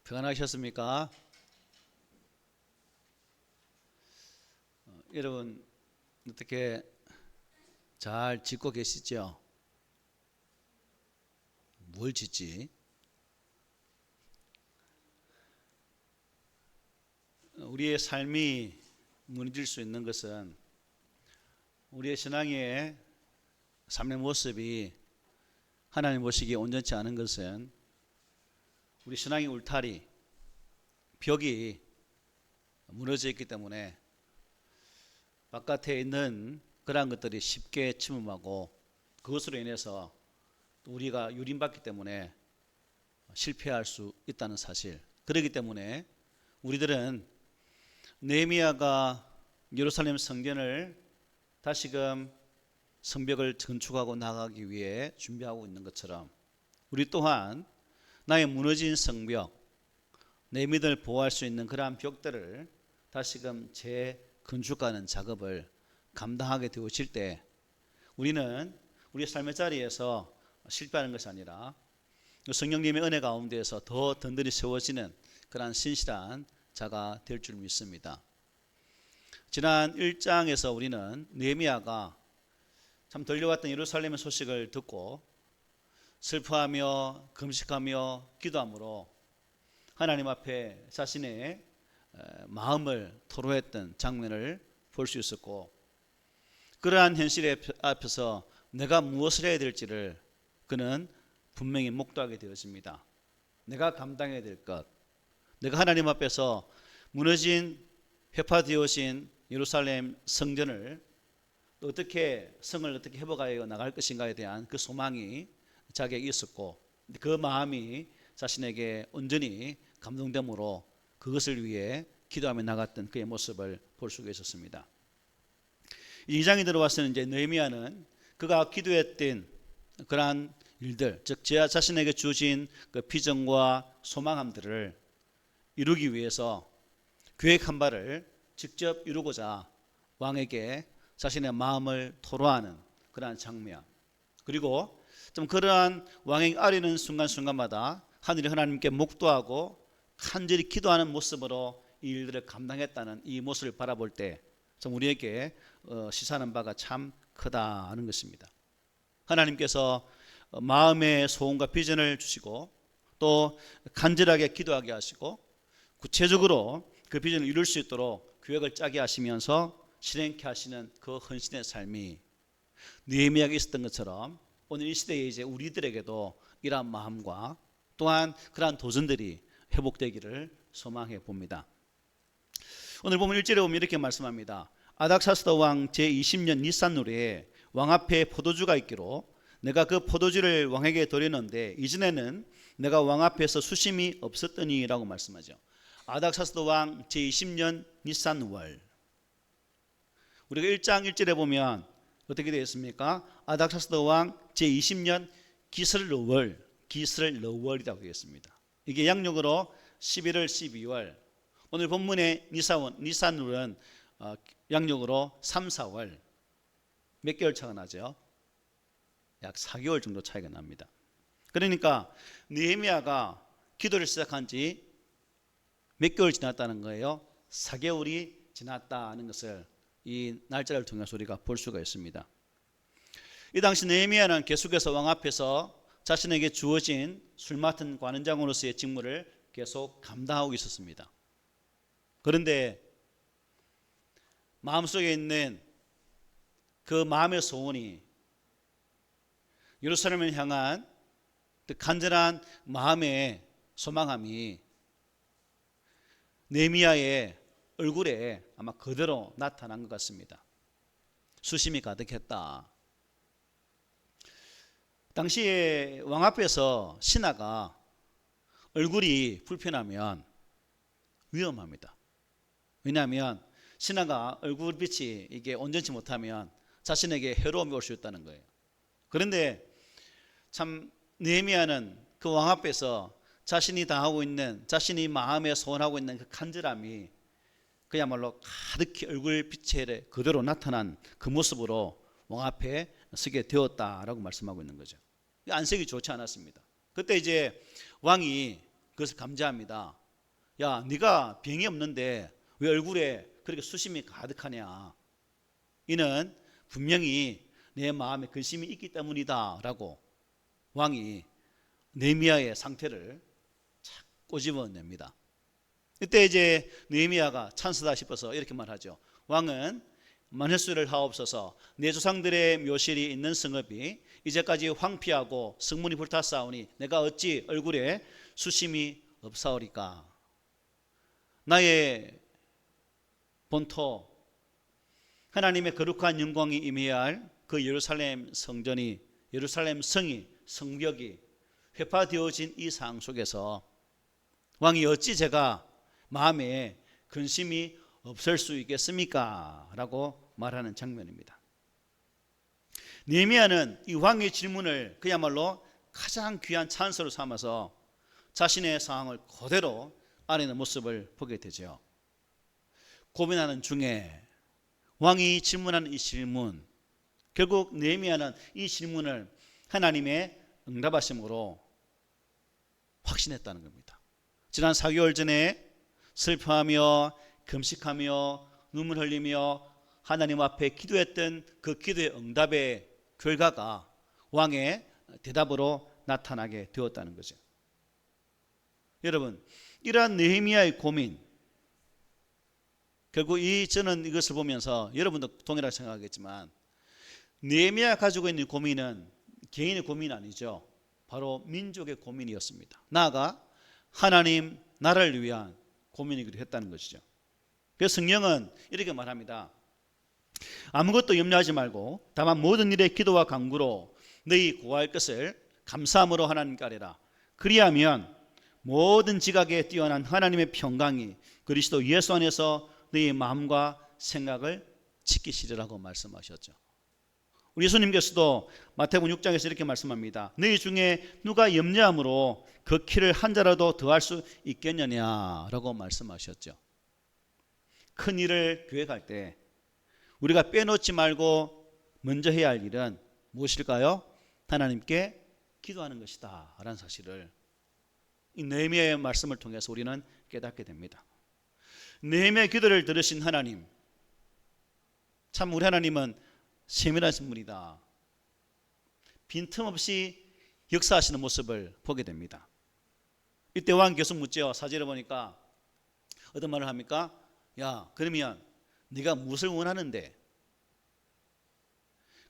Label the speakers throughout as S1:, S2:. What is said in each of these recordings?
S1: 평안하셨습니까? 여러분 어떻게 잘 짓고 계시죠? 뭘 짓지? 우리의 삶이 무너질 수 있는 것은 우리의 신앙의 삶의 모습이 하나님 보시기에 온전치 않은 것은 우리 신앙의 울타리, 벽이 무너져 있기 때문에 바깥에 있는 그러한 것들이 쉽게 침범하고 그것으로 인해서 우리가 유린받기 때문에 실패할 수 있다는 사실. 그렇기 때문에 우리들은 느헤미야가 예루살렘 성전을 다시금 성벽을 건축하고 나가기 위해 준비하고 있는 것처럼 우리 또한 나의 무너진 성벽, 내 믿음을 보호할 수 있는 그러한 벽들을 다시금 재건축하는 작업을 감당하게 되어질 때 우리는 우리 삶의 자리에서 실패하는 것이 아니라 성령님의 은혜 가운데에서 더 든든히 세워지는 그러한 신실한 자가 될 줄 믿습니다. 지난 1장에서 우리는 느헤미야가 참 들려왔던 예루살렘의 소식을 듣고 슬퍼하며 금식하며 기도함으로 하나님 앞에 자신의 마음을 토로했던 장면을 볼 수 있었고, 그러한 현실 앞에서 내가 무엇을 해야 될지를 그는 분명히 목도하게 되어집니다. 내가 감당해야 될 것, 내가 하나님 앞에서 무너진 회파되어진 예루살렘 성전을 어떻게 성을 어떻게 회복하여 나갈 것인가에 대한 그 소망이 자기에게 있었고, 그 마음이 자신에게 온전히 감동됨으로 그것을 위해 기도하며 나갔던 그의 모습을 볼 수가 있었습니다. 2장에 들어와서는 이제 느헤미야는 그가 기도했던 그러한 일들, 즉 자신에게 주신 그 비전과 소망함들을 이루기 위해서 계획한 바를 직접 이루고자 왕에게 자신의 마음을 토로하는 그러한 장면, 그리고 좀 그러한 왕에게 아뢰는 순간순간마다 하늘이 하나님께 목도하고 간절히 기도하는 모습으로 이 일들을 감당했다는 이 모습을 바라볼 때 좀 우리에게 시사하는 바가 참 크다 하는 것입니다. 하나님께서 마음의 소원과 비전을 주시고 또 간절하게 기도하게 하시고 구체적으로 그 비전을 이룰 수 있도록 계획을 짜게 하시면서 실행케 하시는 그 헌신의 삶이 느헤미야에게 있었던 것처럼 오늘 이 시대에 이제 우리들에게도 이러한 마음과 또한 그러한 도전들이 회복되기를 소망해 봅니다. 오늘 보면 1절에 보면 이렇게 말씀합니다. 아닥사스다 왕 제20년 니산누리에 왕 앞에 포도주가 있기로 내가 그 포도주를 왕에게 드렸는데 이전에는 내가 왕 앞에서 수심이 없었더니 라고 말씀하죠. 아닥사스다 왕 제20년 니산월, 우리가 1장 1절에 보면 어떻게 되어 있습니까? 아닥사스다 왕 제20년 기슬러월이라고 되어 있습니다. 이게 양력으로 11월 12월, 오늘 본문의 니산월은 양력으로 3, 4월, 몇 개월 차가 나죠? 약 4개월 정도 차이가 납니다. 그러니까 느헤미야가 기도를 시작한 지 몇 개월 지났다는 거예요? 4개월이 지났다는 것을 이 날짜를 통해서 우리가 볼 수가 있습니다. 이 당시 느헤미야는 계속해서 왕 앞에서 자신에게 주어진 술 맡은 관원장으로서의 직무를 계속 감당하고 있었습니다. 그런데 마음속에 있는 그 마음의 소원이, 예루살렘을 향한 그 간절한 마음의 소망함이 느헤미야의 얼굴에 아마 그대로 나타난 것 같습니다. 수심이 가득했다. 당시에 왕 앞에서 신하가 얼굴이 불편하면 위험합니다. 왜냐하면 신하가 얼굴빛이 이게 온전치 못하면 자신에게 해로움이 올 수 있다는 거예요. 그런데 참 느헤미야는 그 왕 앞에서 자신이 당하고 있는, 자신이 마음에 소원하고 있는 그 간절함이 그야말로 가득히 얼굴빛에 그대로 나타난 그 모습으로 왕 앞에 서게 되었다라고 말씀하고 있는 거죠. 안색이 좋지 않았습니다. 그때 이제 왕이 그것을 감지합니다. 야, 네가 병이 없는데 왜 얼굴에 그렇게 수심이 가득하냐? 이는 분명히 내 마음에 근심이 있기 때문이다 라고 왕이 느헤미야의 상태를 착 꼬집어냅니다. 이때 이제 느헤미야가 찬스다 싶어서 이렇게 말하죠. 왕은 만회수를 하옵소서. 내 조상들의 묘실이 있는 성읍이 이제까지 황폐하고 성문이 불탔사오니 내가 어찌 얼굴에 수심이 없사오리까. 나의 본토 하나님의 거룩한 영광이 임해야 할 그 예루살렘 성전이, 예루살렘 성이, 성벽이 회파되어진 이 상황 속에서 왕이 어찌 제가 마음에 근심이 없을 수 있겠습니까? 라고 말하는 장면입니다. 느헤미야는 이 왕의 질문을 그야말로 가장 귀한 찬스로 삼아서 자신의 상황을 그대로 아뢰는 모습을 보게 되죠. 고민하는 중에 왕이 질문하는 이 질문, 결국 느헤미야는 이 질문을 하나님의 응답하심으로 확신했다는 겁니다. 지난 4개월 전에 슬퍼하며 금식하며 눈물 흘리며 하나님 앞에 기도했던 그 기도의 응답의 결과가 왕의 대답으로 나타나게 되었다는 거죠. 여러분, 이러한 느헤미야의 고민, 결국 저는 이것을 보면서 여러분도 동일하게 생각하겠지만 느헤미야가 가지고 있는 고민은 개인의 고민이 아니죠. 바로 민족의 고민이었습니다. 나아가 하나님 나라를 위한 고민이기도 했다는 것이죠. 그래서 성경은 이렇게 말합니다. 아무것도 염려하지 말고 다만 모든 일에 기도와 간구로 너희 구할 것을 감사함으로 하나님께 아뢰라. 그리하면 모든 지각에 뛰어난 하나님의 평강이 그리스도 예수 안에서 너희 마음과 생각을 지키시리라고 말씀하셨죠. 우리 예수님께서도 마태복음 6장에서 이렇게 말씀합니다. 너희 중에 누가 염려함으로 그 키를 한 자라도 더할 수 있겠느냐라고 말씀하셨죠. 큰 일을 계획할 때 우리가 빼놓지 말고 먼저 해야 할 일은 무엇일까요? 하나님께 기도하는 것이다 라는 사실을 이 느헤미야의 말씀을 통해서 우리는 깨닫게 됩니다. 느헤미야의 기도를 들으신 하나님, 참 우리 하나님은 세밀하신 분이다. 빈틈없이 역사하시는 모습을 보게 됩니다. 이때 왕 계속 묻죠. 사절에 보니까 어떤 말을 합니까? 야, 그러면 네가 무엇을 원하는데?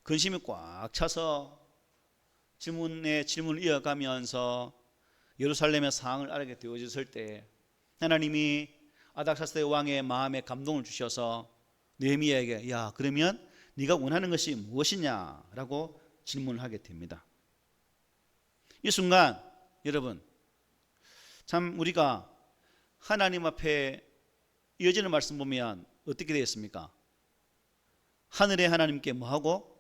S1: 근심이 꽉 차서 질문을 이어가면서 예루살렘의 상황을 알게 되어졌을 때 하나님이 아닥사스다 왕의 마음에 감동을 주셔서 느헤미야에게 야, 그러면 네가 원하는 것이 무엇이냐라고 질문을 하게 됩니다. 이 순간 여러분, 참 우리가 하나님 앞에 이어지는 말씀 보면 어떻게 되었습니까? 하늘의 하나님께 뭐하고?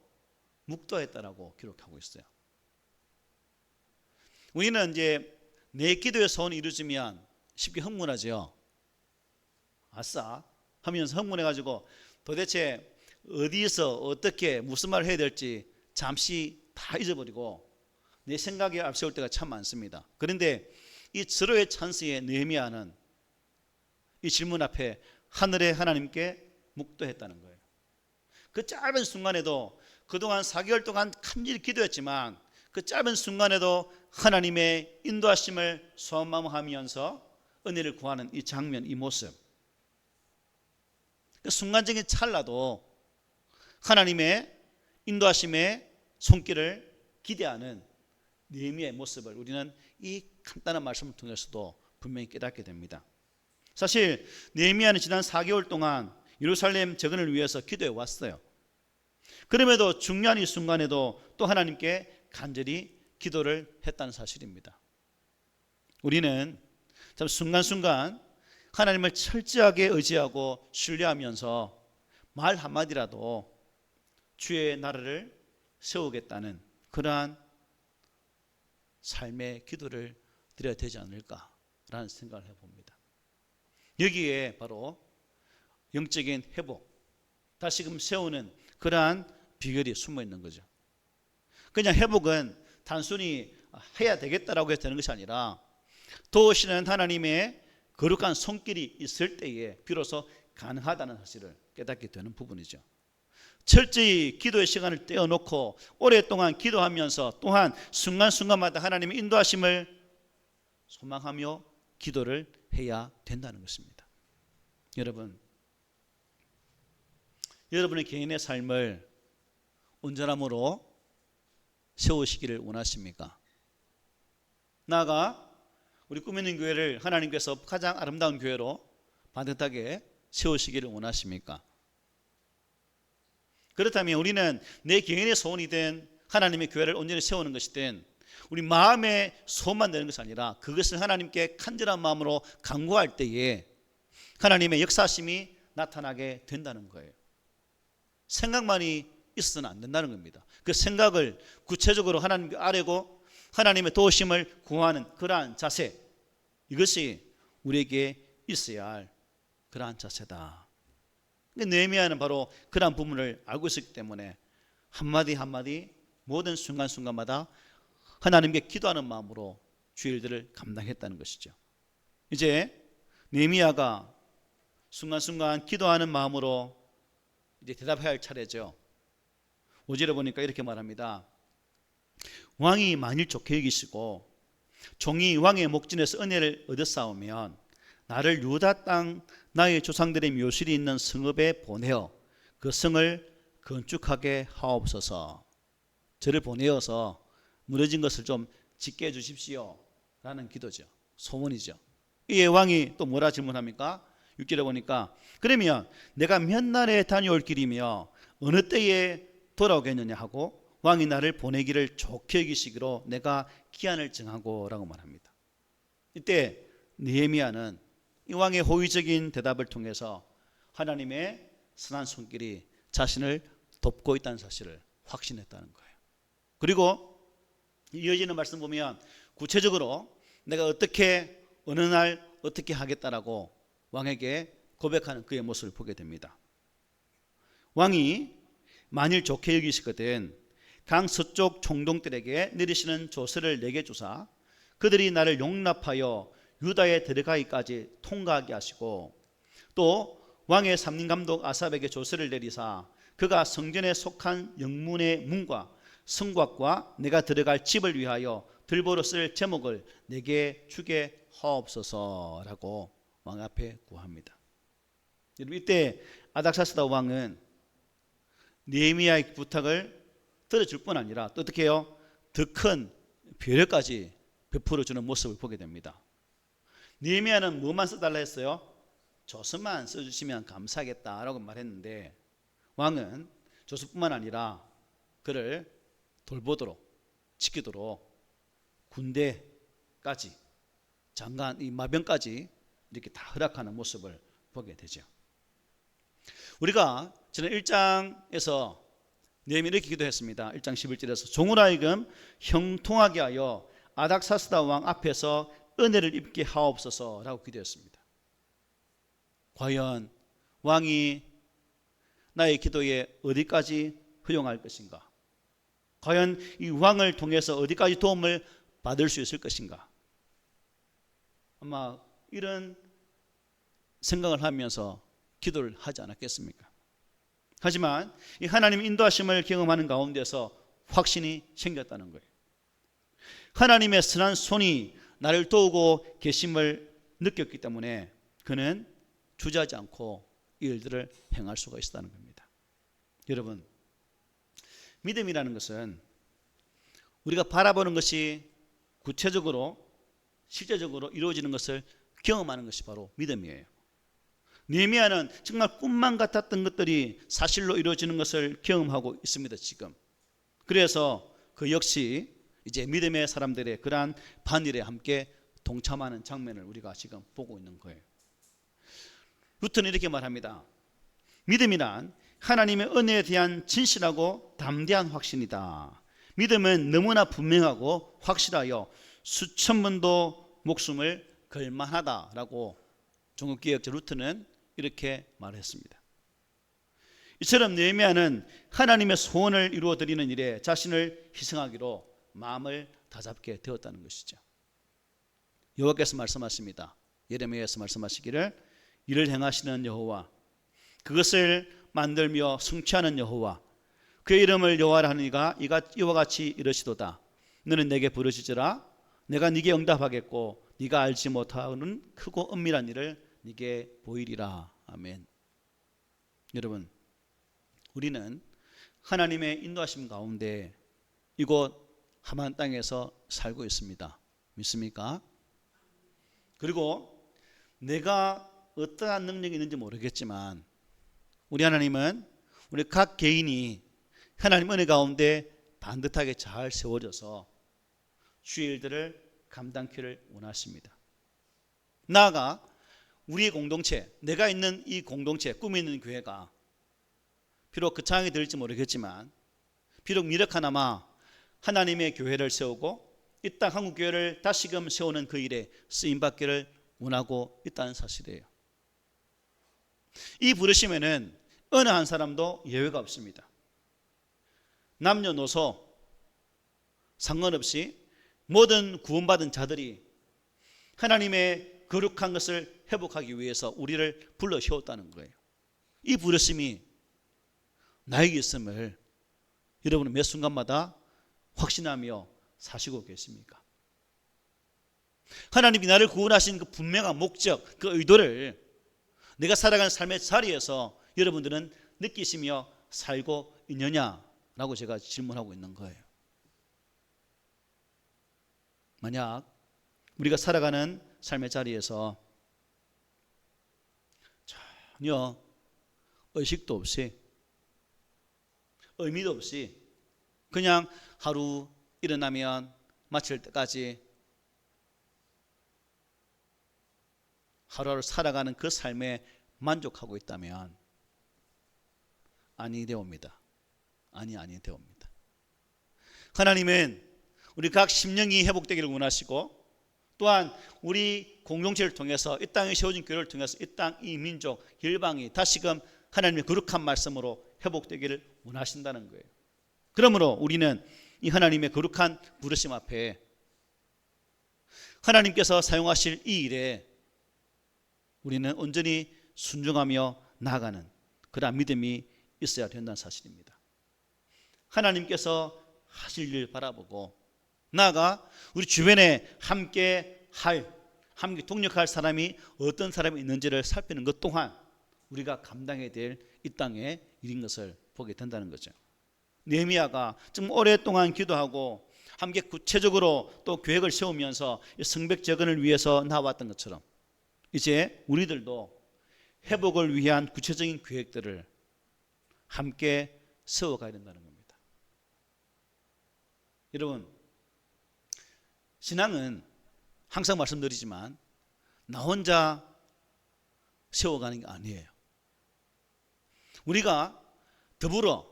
S1: 묵도했다라고 기록하고 있어요. 우리는 이제 내 기도의 소원이 이루어지면 쉽게 흥분하죠. 아싸 하면서 흥분해가지고 도대체 어디서 어떻게 무슨 말을 해야 될지 잠시 다 잊어버리고 내 생각에 앞세울 때가 참 많습니다. 그런데 이 절호의 찬스에 느헤미야는 이 질문 앞에 하늘의 하나님께 묵도했다는 거예요. 그 짧은 순간에도 그동안 4개월 동안 간절히 기도했지만 그 짧은 순간에도 하나님의 인도하심을 소망하면서 은혜를 구하는 이 장면, 이 모습, 그 순간적인 찰나도 하나님의 인도하심의 손길을 기대하는 느헤미야의 모습을 우리는 이 간단한 말씀을 통해서도 분명히 깨닫게 됩니다. 사실 느헤미야는 지난 4개월 동안 예루살렘 재건을 위해서 기도해 왔어요. 그럼에도 중요한 이 순간에도 또 하나님께 간절히 기도를 했다는 사실입니다. 우리는 참 순간순간 하나님을 철저하게 의지하고 신뢰하면서 말 한마디라도 주의 나라를 세우겠다는 그러한 삶의 기도를 드려야 되지 않을까라는 생각을 해봅니다. 여기에 바로 영적인 회복, 다시금 세우는 그러한 비결이 숨어 있는 거죠. 그냥 회복은 단순히 해야 되겠다라고 해서 되는 것이 아니라 도우시는 하나님의 거룩한 손길이 있을 때에 비로소 가능하다는 사실을 깨닫게 되는 부분이죠. 철저히 기도의 시간을 떼어놓고 오랫동안 기도하면서 또한 순간순간마다 하나님의 인도하심을 소망하며 기도를 해야 된다는 것입니다. 여러분의 개인의 삶을 온전함으로 세우시기를 원하십니까? 나아가 우리 꿈있는 교회를 하나님께서 가장 아름다운 교회로 반듯하게 세우시기를 원하십니까? 그렇다면 우리는 내 개인의 소원이든 하나님의 교회를 온전히 세우는 것이든 우리 마음의 소원만 되는 것이 아니라 그것을 하나님께 간절한 마음으로 간구할 때에 하나님의 역사심이 나타나게 된다는 거예요. 생각만이 있어서는 안 된다는 겁니다. 그 생각을 구체적으로 하나님께 아뢰고 하나님의 도우심을 구하는 그러한 자세, 이것이 우리에게 있어야 할 그러한 자세다. 느헤미야는 바로 그러한 부분을 알고 있었기 때문에 한마디 한마디 모든 순간순간마다 하나님께 기도하는 마음으로 주의 일들을 감당했다는 것이죠. 이제 느헤미야가 순간순간 기도하는 마음으로 이제 대답해야 할 차례죠. 5절에 보니까 이렇게 말합니다. 왕이 만일 좋게 여기시고 종이 왕의 목전에서 은혜를 얻었사오면 나를 유다 땅 나의 조상들의 묘실이 있는 성읍에 보내어 그 성을 건축하게 하옵소서. 저를 보내어서 무너진 것을 좀 짓게 해 주십시오 라는 기도죠. 소원이죠. 이에 왕이 또 뭐라 질문합니까? 6절에 보니까 그러면 내가 몇 날에 다녀올 길이며 어느 때에 돌아오겠느냐 하고 왕이 나를 보내기를 좋게 여기시기로 내가 기한을 정하고 라고 말합니다. 이때 느헤미야는 이 왕의 호의적인 대답을 통해서 하나님의 선한 손길이 자신을 돕고 있다는 사실을 확신했다는 거예요. 그리고 이어지는 말씀 보면 구체적으로 내가 어떻게 어느 날 어떻게 하겠다라고 왕에게 고백하는 그의 모습을 보게 됩니다. 왕이 만일 좋게 여기시거든 강 서쪽 총독들에게 내리시는 조서를 내게 주사 그들이 나를 용납하여 유다에 들어가기까지 통과하게 하시고 또 왕의 삼림감독 아삽에게 조서를 내리사 그가 성전에 속한 영문의 문과 성곽과 내가 들어갈 집을 위하여 들보로 쓸 제목을 내게 주게 하옵소서라고 왕 앞에 구합니다. 이때 아닥사스다 왕은 느헤미야의 부탁을 들어줄 뿐 아니라 또 어떻게 해요? 더 큰 배려까지 베풀어주는 모습을 보게 됩니다. 느헤미야는 뭐만 써달라 했어요? 조서만 써주시면 감사하겠다라고 말했는데 왕은 조서뿐만 아니라 그를 돌보도록 지키도록 군대까지 장관 이 마병까지 이렇게 다 허락하는 모습을 보게 되죠. 우리가 지난 1장에서 느헤미야 이렇게 기도했습니다. 1장 11절에서 종으로 하여금 형통하게 하여 아닥사스다 왕 앞에서 은혜를 입게 하옵소서라고 기도했습니다. 과연 왕이 나의 기도에 어디까지 허용할 것인가? 과연 이 왕을 통해서 어디까지 도움을 받을 수 있을 것인가? 아마 이런 생각을 하면서 기도를 하지 않았겠습니까? 하지만 이 하나님의 인도하심을 경험하는 가운데서 확신이 생겼다는 거예요. 하나님의 선한 손이 나를 도우고 계심을 느꼈기 때문에 그는 주저하지 않고 이 일들을 행할 수가 있었다는 겁니다. 여러분, 믿음이라는 것은 우리가 바라보는 것이 구체적으로 실제적으로 이루어지는 것을 경험하는 것이 바로 믿음이에요. 느헤미야는 정말 꿈만 같았던 것들이 사실로 이루어지는 것을 경험하고 있습니다. 지금. 그래서 그 역시 이제 믿음의 사람들의 그러한 반일에 함께 동참하는 장면을 우리가 지금 보고 있는 거예요. 루터는 이렇게 말합니다. 믿음이란 하나님의 은혜에 대한 진실하고 담대한 확신이다. 믿음은 너무나 분명하고 확실하여 수천 번도 목숨을 걸만하다라고 종국기획자 루터는 이렇게 말했습니다. 이처럼 느헤미야는 하나님의 소원을 이루어드리는 일에 자신을 희생하기로 마음을 다잡게 되었다는 것이죠. 여호와께서 말씀하십니다. 예레미야에서 말씀하시기를 이를 행하시는 여호와, 그것을 만들며 성취하는 여호와, 그의 이름을 여호와라 하니가 이와 같이 이르시도다. 너는 내게 부르짖으라. 내가 네게 응답하겠고 네가 알지 못하는 크고 은밀한 일을 네게 보이리라. 아멘. 여러분, 우리는 하나님의 인도하심 가운데 이곳 하만 땅에서 살고 있습니다. 믿습니까? 그리고 내가 어떠한 능력이 있는지 모르겠지만 우리 하나님은 우리 각 개인이 하나님 은혜 가운데 반듯하게 잘 세워져서 주의 일들을 감당키를 원하십니다. 나아가 우리의 공동체, 내가 있는 이 공동체, 꿈이 있는 교회가 비록 거창하게 들릴지 모르겠지만 비록 미력하나마 하나님의 교회를 세우고 이 땅 한국 교회를 다시금 세우는 그 일에 쓰임받기를 원하고 있다는 사실이에요. 이 부르심에는 어느 한 사람도 예외가 없습니다. 남녀노소 상관없이 모든 구원받은 자들이 하나님의 거룩한 것을 회복하기 위해서 우리를 불러 세웠다는 거예요. 이 부르심이 나에게 있음을 여러분은 매 순간마다 확신하며 사시고 계십니까? 하나님이 나를 구원하신 그 분명한 목적, 그 의도를 내가 살아가는 삶의 자리에서 여러분들은 느끼시며 살고 있느냐라고 제가 질문하고 있는 거예요. 만약 우리가 살아가는 삶의 자리에서 전혀 의식도 없이 의미도 없이 그냥 하루 일어나면 마칠 때까지 하루하루 살아가는 그 삶에 만족하고 있다면 아니 되옵니다. 아니 되옵니다. 하나님은 우리 각 심령이 회복되기를 원하시고 또한 우리 공동체를 통해서 이 땅에 세워진 교회를 통해서 이 땅, 이 민족, 열방이 다시금 하나님의 거룩한 말씀으로 회복되기를 원하신다는 거예요. 그러므로 우리는 이 하나님의 거룩한 부르심 앞에 하나님께서 사용하실 이 일에 우리는 온전히 순종하며 나아가는 그러한 믿음이 있어야 된다는 사실입니다. 하나님께서 하실 일 바라보고 나아가 우리 주변에 함께 동력할 사람이 어떤 사람이 있는지를 살피는 것 또한 우리가 감당해야 될 이 땅의 일인 것을 보게 된다는 거죠. 느헤미야가 좀 오랫동안 기도하고 함께 구체적으로 또 계획을 세우면서 성벽 재건을 위해서 나왔던 것처럼 이제 우리들도 회복을 위한 구체적인 계획들을 함께 세워가야 된다는 겁니다. 여러분, 신앙은 항상 말씀드리지만 나 혼자 세워가는 게 아니에요. 우리가 더불어,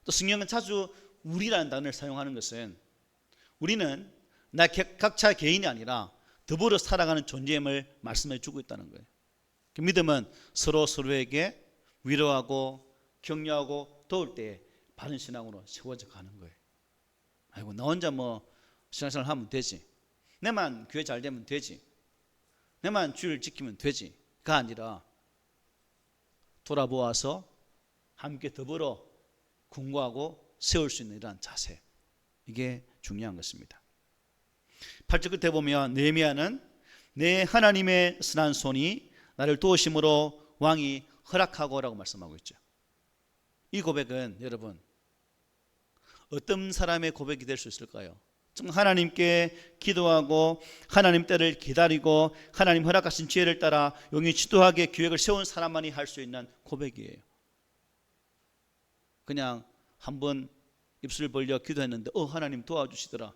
S1: 또 성경은 자주 우리라는 단어를 사용하는 것은 우리는 각자 개인이 아니라 더불어 살아가는 존재임을 말씀해 주고 있다는 거예요. 믿음은 서로에게 위로하고 격려하고 도울 때 바른 신앙으로 세워져 가는 거예요. 아이고, 나 혼자 신앙생활 하면 되지, 내만 교회 잘 되면 되지, 내만 주일 지키면 되지가 아니라 돌아보아서 함께 더불어 공부하고 세울 수 있는 이러한 자세, 이게 중요한 것입니다. 8절 끝에 보면 느헤미야는 내 하나님의 선한 손이 나를 도우심으로 왕이 허락하고 라고 말씀하고 있죠. 이 고백은 여러분 어떤 사람의 고백이 될 수 있을까요? 하나님께 기도하고 하나님 때를 기다리고 하나님 허락하신 지혜를 따라 용기 지도하게 계획을 세운 사람만이 할 수 있는 고백이에요. 그냥 한번 입술을 벌려 기도했는데 하나님 도와주시더라,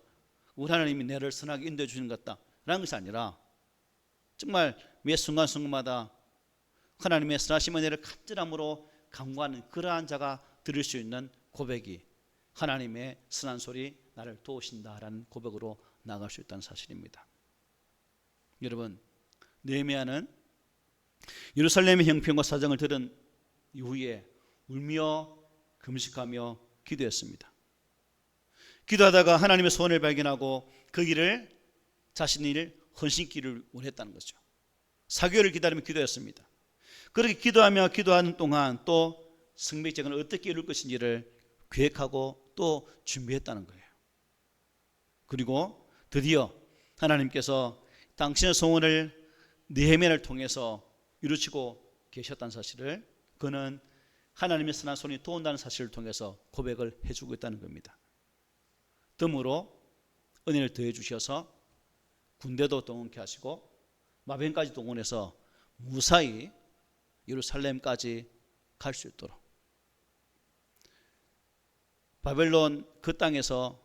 S1: 우리 하나님이 나를 선하게 인도해 주시는 것 같다 라는 것이 아니라 정말 매 순간순간마다 하나님의 선하신 은혜를 간절함으로 간구하는 그러한 자가 들을 수 있는 고백이 하나님의 선한 소리 나를 도우신다라는 고백으로 나아갈 수 있다는 사실입니다. 여러분, 느헤미야는 예루살렘의 형편과 사정을 들은 이후에 울며 금식하며 기도했습니다. 기도하다가 하나님의 소원을 발견하고 그 길을 자신이 헌신기를 원했다는 거죠. 4개월을 기다리며 기도했습니다. 그렇게 기도하며 기도하는 동안 또 성백제간을 어떻게 이룰 것인지를 계획하고 또 준비했다는 거예요. 그리고 드디어 하나님께서 당신의 소원을 느헤미야를 통해서 이루시고 계셨다는 사실을 그는 하나님의 선한 손이 도운다는 사실을 통해서 고백을 해주고 있다는 겁니다. 덤으로 은혜를 더해 주셔서 군대도 동원케 하시고 마병까지 동원해서 무사히 예루살렘까지 갈 수 있도록, 바벨론 그 땅에서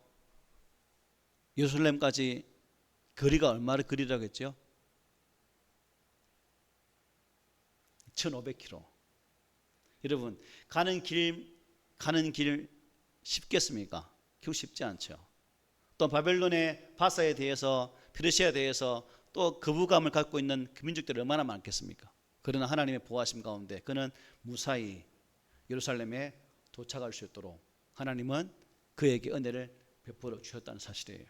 S1: 예루살렘까지 거리가 얼마나 거리라고 했죠? 1500km. 여러분, 가는 길 쉽겠습니까? 결국 쉽지 않죠. 또 바벨론의 바사에 대해서, 페르시아에 대해서 또 거부감을 갖고 있는 그 민족들이 얼마나 많겠습니까? 그러나 하나님의 보호하심 가운데 그는 무사히 예루살렘에 도착할 수 있도록 하나님은 그에게 은혜를 베풀어 주셨다는 사실이에요.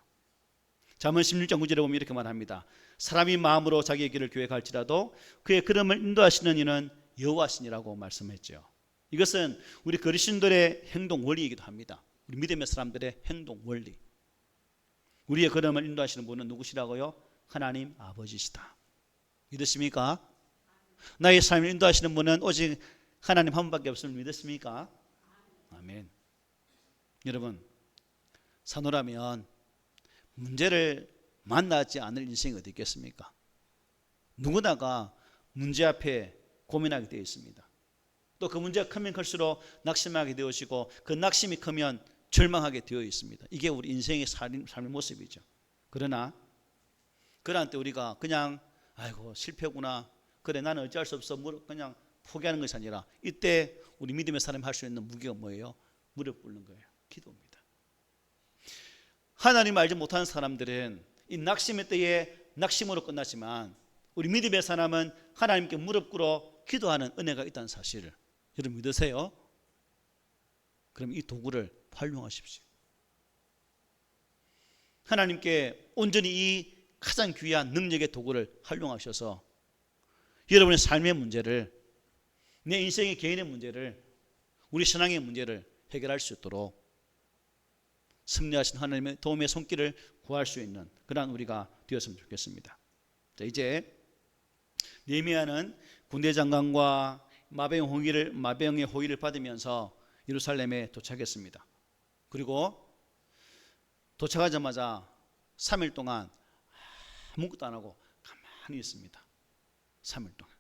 S1: 잠언 16장 9절에 보면 이렇게 말합니다. 사람이 마음으로 자기의 길을 계획할지라도 그의 걸음을 인도하시는 이는 여호와시니라고 말씀했죠. 이것은 우리 그리스도인들의 행동 원리이기도 합니다. 우리 믿음의 사람들의 행동 원리. 우리의 걸음을 인도하시는 분은 누구시라고요? 하나님 아버지시다. 믿으십니까? 나의 삶을 인도하시는 분은 오직 하나님 한 분밖에 없음을 믿으십니까? 아멘. 여러분, 산호라면 문제를 만나지 않을 인생이 어디 있겠습니까? 누구나가 문제 앞에 고민하게 되어 있습니다. 또 그 문제가 크면 클수록 낙심하게 되어지고 그 낙심이 크면 절망하게 되어 있습니다. 이게 우리 인생의 삶의 모습이죠. 그러나 그럴 때 우리가 그냥 아이고 실패구나, 그래 나는 어찌할 수 없어, 그냥 포기하는 것이 아니라 이때 우리 믿음의 사람이 할 수 있는 무기가 뭐예요? 무릎 꿇는 거예요. 기도입니다. 하나님을 알지 못하는 사람들은 이 낙심의 때에 낙심으로 끝나지만 우리 믿음의 사람은 하나님께 무릎 꿇어 기도하는 은혜가 있다는 사실을 여러분 믿으세요? 그럼 이 도구를 활용하십시오. 하나님께 온전히 이 가장 귀한 능력의 도구를 활용하셔서 여러분의 삶의 문제를, 내 인생의 개인의 문제를, 우리 신앙의 문제를 해결할 수 있도록 승리하신 하나님의 도움의 손길을 구할 수 있는 그런 우리가 되었으면 좋겠습니다. 자, 이제 느헤미야는 군대 장관과 마병의 호의를 받으면서 예루살렘에 도착했습니다. 그리고 도착하자마자 3일 동안 아무것도 안 하고 가만히 있습니다. 3일 동안.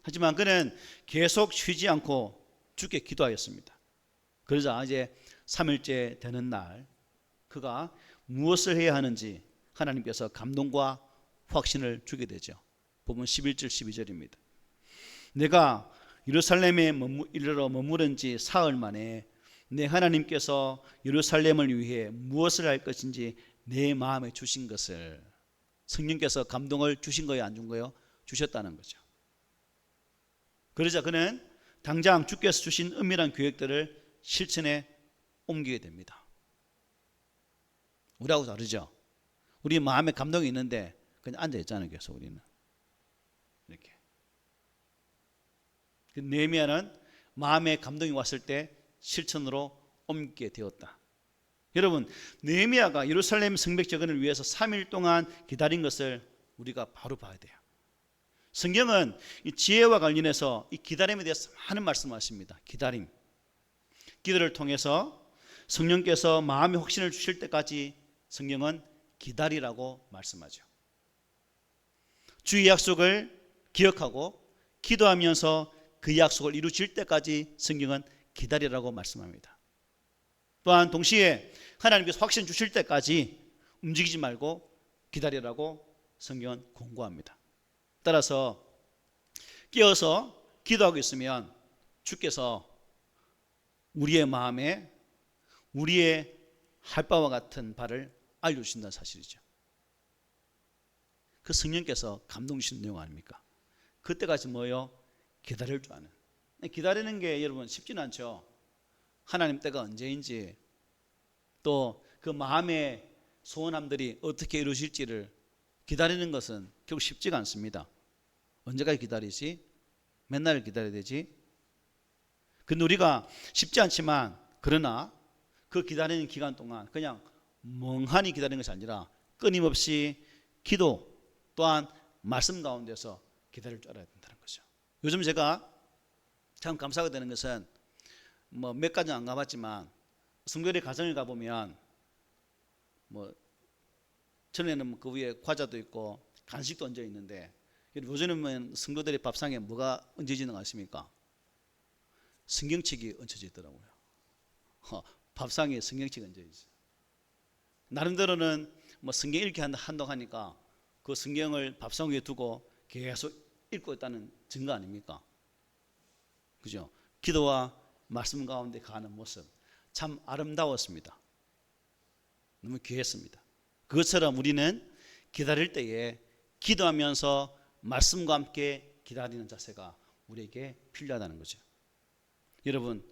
S1: 하지만 그는 계속 쉬지 않고 주께 기도하였습니다. 그러자 이제 3일째 되는 날 그가 무엇을 해야 하는지 하나님께서 감동과 확신을 주게 되죠. 보면 11절 12절입니다. 내가 예루살렘에 이르러 머무른 지 사흘 만에 내 하나님께서 예루살렘을 위해 무엇을 할 것인지 내 마음에 주신 것을, 성령께서 감동을 주신 거예요, 안 준 거예요? 주셨다는 거죠. 그러자 그는 당장 주께서 주신 은밀한 계획들을 실천에 옮기게 됩니다. 우리하고 다르죠. 우리 마음에 감동이 있는데 그냥 앉아 있잖아요. 계속 우리는 이렇게. 느헤미야는 마음에 감동이 왔을 때 실천으로 옮기게 되었다. 여러분, 느헤미야가 예루살렘 성벽 재건을 위해서 3일 동안 기다린 것을 우리가 바로 봐야 돼요. 성경은 이 지혜와 관련해서 이 기다림에 대해서 많은 말씀을 하십니다. 기다림. 기도를 통해서 성령께서 마음의 확신을 주실 때까지 성경은 기다리라고 말씀하죠. 주의 약속을 기억하고 기도하면서 그 약속을 이루실 때까지 성경은 기다리라고 말씀합니다. 또한 동시에 하나님께서 확신 주실 때까지 움직이지 말고 기다리라고 성경은 권고합니다. 따라서 깨어서 기도하고 있으면 주께서 우리의 마음에 우리의 할 바와 같은 바를 알려주신다는 사실이죠. 그 성령께서 감동 주신 내용 아닙니까? 그때까지 뭐요? 기다릴 줄 아는. 기다리는 게 여러분 쉽지는 않죠. 하나님 때가 언제인지 또 그 마음의 소원함들이 어떻게 이루어질지를 기다리는 것은 결국 쉽지가 않습니다. 언제까지 기다리지? 맨날 기다려야 되지? 근데 우리가 쉽지 않지만 그러나 그 기다리는 기간 동안 그냥 멍하니 기다리는 것이 아니라 끊임없이 기도 또한 말씀 가운데서 기다릴 줄 알아야 된다는 거죠. 요즘 제가 참 감사하게 되는 것은 뭐 몇 가지 안 가봤지만 성도들의 가정을 가보면 뭐 전에는 그 위에 과자도 있고 간식도 얹어 있는데 요즘은 성도들의 밥상에 뭐가 얹어지는 거 아십니까? 성경책이 얹혀져 있더라고요. 밥상에 성경책이 얹어 있어요. 나름대로는 뭐 성경 읽기 한다고 하니까 그 성경을 밥상 위에 두고 계속 읽고 있다는 증거 아닙니까? 그죠? 기도와 말씀 가운데 가는 모습 참 아름다웠습니다. 너무 귀했습니다. 그것처럼 우리는 기다릴 때에 기도하면서 말씀과 함께 기다리는 자세가 우리에게 필요하다는 거죠. 여러분,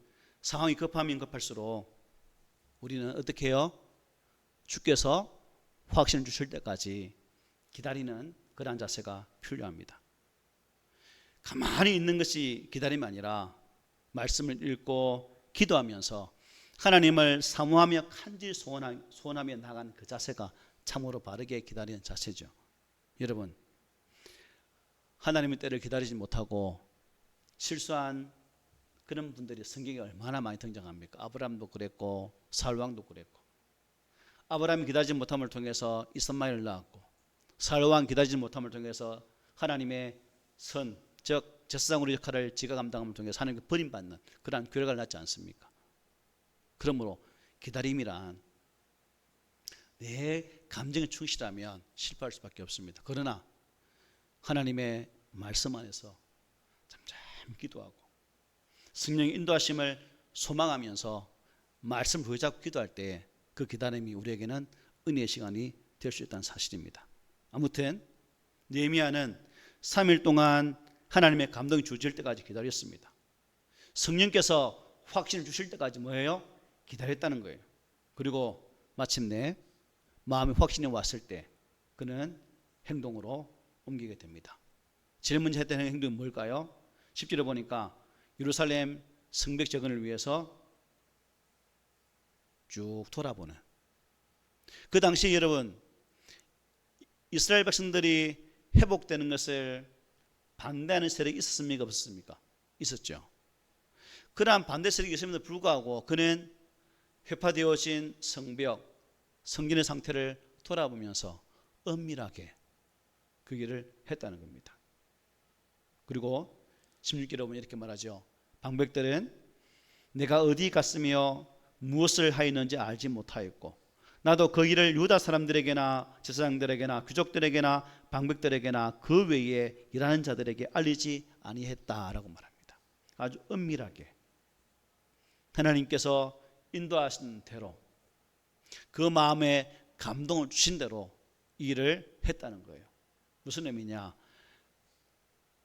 S1: 상황이 급하면 급할수록 우리는 어떻게 해요? 주께서 확신을 주실 때까지 기다리는 그러한 자세가 필요합니다. 가만히 있는 것이 기다림이 아니라 말씀을 읽고 기도하면서 하나님을 사모하며 간절히 소원하며 나간 그 자세가 참으로 바르게 기다리는 자세죠. 여러분, 하나님의 때를 기다리지 못하고 실수한 그런 분들이 성경에 얼마나 많이 등장합니까? 아브라함도 그랬고 사울왕도 그랬고, 아브라함이 기다리지 못함을 통해서 이스마엘을 낳았고, 사울왕 기다리지 못함을 통해서 하나님의 선, 즉 제사장으로 역할을 지가 감당함을 통해서 하나님께 버림받는 그러한 결과를 낳지 않습니까? 그러므로 기다림이란 내 감정에 충실하면 실패할 수밖에 없습니다. 그러나 하나님의 말씀 안에서 잠잠히 기도하고 성령의 인도하심을 소망하면서 말씀을 붙잡고 기도할 때 그 기다림이 우리에게는 은혜의 시간이 될 수 있다는 사실입니다. 아무튼 느헤미야는 3일 동안 하나님의 감동이 주어질 때까지 기다렸습니다. 성령께서 확신을 주실 때까지 뭐예요? 기다렸다는 거예요. 그리고 마침내 마음의 확신이 왔을 때 그는 행동으로 옮기게 됩니다. 제일 먼저 했던 행동이 뭘까요? 10절에 보니까 예루살렘 성벽 재건을 위해서 쭉 돌아보는, 그 당시에 여러분 이스라엘 백성들이 회복되는 것을 반대하는 세력이 있었습니까? 없었습니까? 있었죠. 그러한 반대 세력이 있음에도 불구하고 그는 회파되어진 성벽, 성전의 상태를 돌아보면서 은밀하게 그 일을 했다는 겁니다. 그리고 16절에 보면 이렇게 말하죠. 방백들은 내가 어디 갔으며 무엇을 하였는지 알지 못하였고 나도 그 일을 유다 사람들에게나 제사장들에게나 귀족들에게나 방백들에게나 그 외에 일하는 자들에게 알리지 아니했다라고 말합니다. 아주 은밀하게 하나님께서 인도하신 대로 그 마음에 감동을 주신 대로 일을 했다는 거예요. 무슨 의미냐?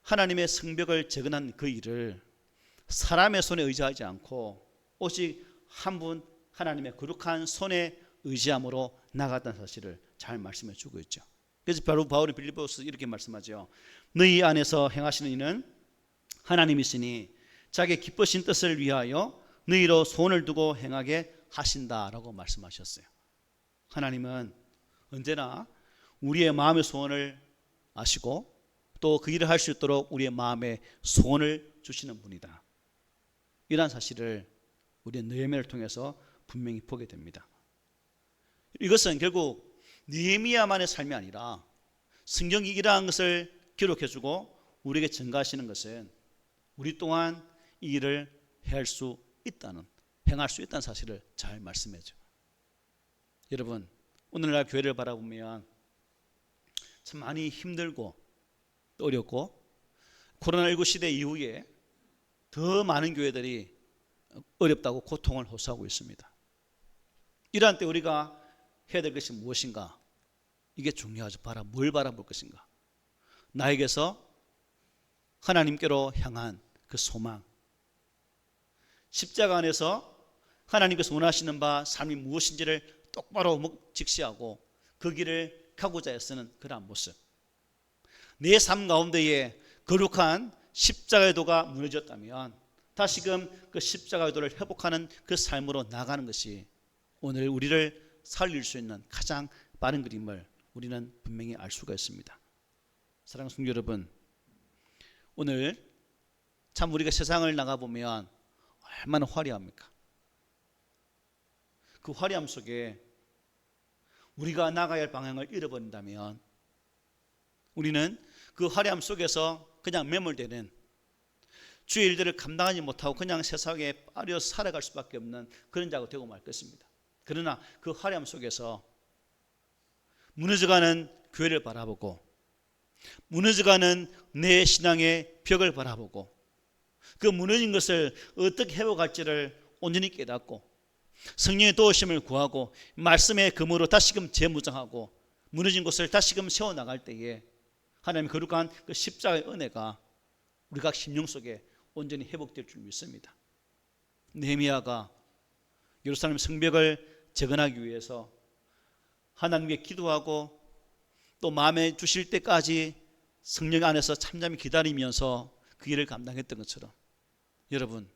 S1: 하나님의 성벽을 재건한 그 일을 사람의 손에 의지하지 않고 오직 한 분 하나님의 거룩한 손에 의지함으로 나갔다는 사실을 잘 말씀해 주고 있죠. 그래서 바로 바울이 빌립보서 이렇게 말씀하죠. 너희 안에서 행하시는 이는 하나님이시니 자기 기쁘신 뜻을 위하여 너희로 손을 두고 행하게 하신다라고 말씀하셨어요. 하나님은 언제나 우리의 마음의 소원을 아시고 또 그 일을 할 수 있도록 우리의 마음에 소원을 주시는 분이다. 이러한 사실을 우리의 느헤미야를 통해서 분명히 보게 됩니다. 이것은 결국 느헤미야만의 삶이 아니라 성경이 이러한 것을 기록해주고 우리에게 증가하시는 것은 우리 또한 이 일을 행할 수 있다는 사실을 잘 말씀해줘. 여러분, 오늘날 교회를 바라보면 참 많이 힘들고 어렵고 코로나19 시대 이후에 더 많은 교회들이 어렵다고 고통을 호소하고 있습니다. 이러한 때 우리가 해야 될 것이 무엇인가? 이게 중요하죠. 뭘 바라볼 것인가? 나에게서 하나님께로 향한 그 소망, 십자가 안에서 하나님께서 원하시는 바 삶이 무엇인지를 똑바로 직시하고 그 길을 가고자 애쓰는 그러한 모습, 내 삶 가운데에 거룩한 십자가의 도가 무너졌다면 다시금 그 십자가의 도를 회복하는 그 삶으로 나가는 것이 오늘 우리를 살릴 수 있는 가장 빠른 그림을 우리는 분명히 알 수가 있습니다. 사랑하는 성도 여러분, 오늘 참 우리가 세상을 나가보면 얼마나 화려합니까? 그 화려함 속에 우리가 나가야 할 방향을 잃어버린다면 우리는 그 화려함 속에서 그냥 매몰되는, 주의 일들을 감당하지 못하고 그냥 세상에 빠져 살아갈 수밖에 없는 그런 자가 되고 말 것입니다. 그러나 그 화려함 속에서 무너져가는 교회를 바라보고 무너져가는 내 신앙의 벽을 바라보고 그 무너진 것을 어떻게 회복할지를 온전히 깨닫고 성령의 도우심을 구하고 말씀의 금으로 다시금 재무장하고 무너진 곳을 다시금 세워나갈 때에 하나님의 거룩한 그 십자가의 은혜가 우리 각 심령 속에 온전히 회복될 줄 믿습니다. 느헤미야가 예루살렘 성벽을 재건하기 위해서 하나님께 기도하고 또 마음에 주실 때까지 성령 안에서 잠잠히 기다리면서 그 일을 감당했던 것처럼 여러분,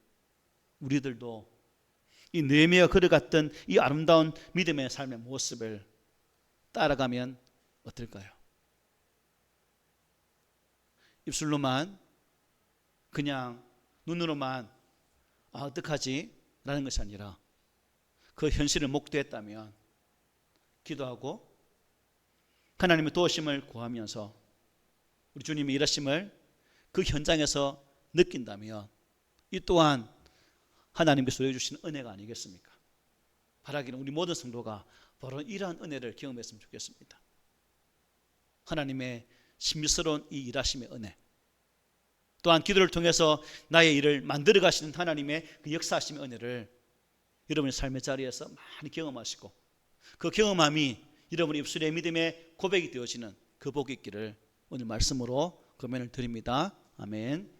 S1: 우리들도 이 느헤미야가 걸어갔던 이 아름다운 믿음의 삶의 모습을 따라가면 어떨까요? 입술로만 그냥 눈으로만 어떡하지? 라는 것이 아니라 그 현실을 목도했다면 기도하고 하나님의 도우심을 구하면서 우리 주님의 일하심을 그 현장에서 느낀다면 이 또한 하나님께서 주신 은혜가 아니겠습니까? 바라기는 우리 모든 성도가 바로 이러한 은혜를 경험했으면 좋겠습니다. 하나님의 신비스러운 이 일하심의 은혜, 또한 기도를 통해서 나의 일을 만들어 가시는 하나님의 그 역사하심의 은혜를 여러분의 삶의 자리에서 많이 경험하시고 그 경험함이 여러분의 입술의 믿음의 고백이 되어지는 그 복이 있기를 오늘 말씀으로 권면을 드립니다. 아멘.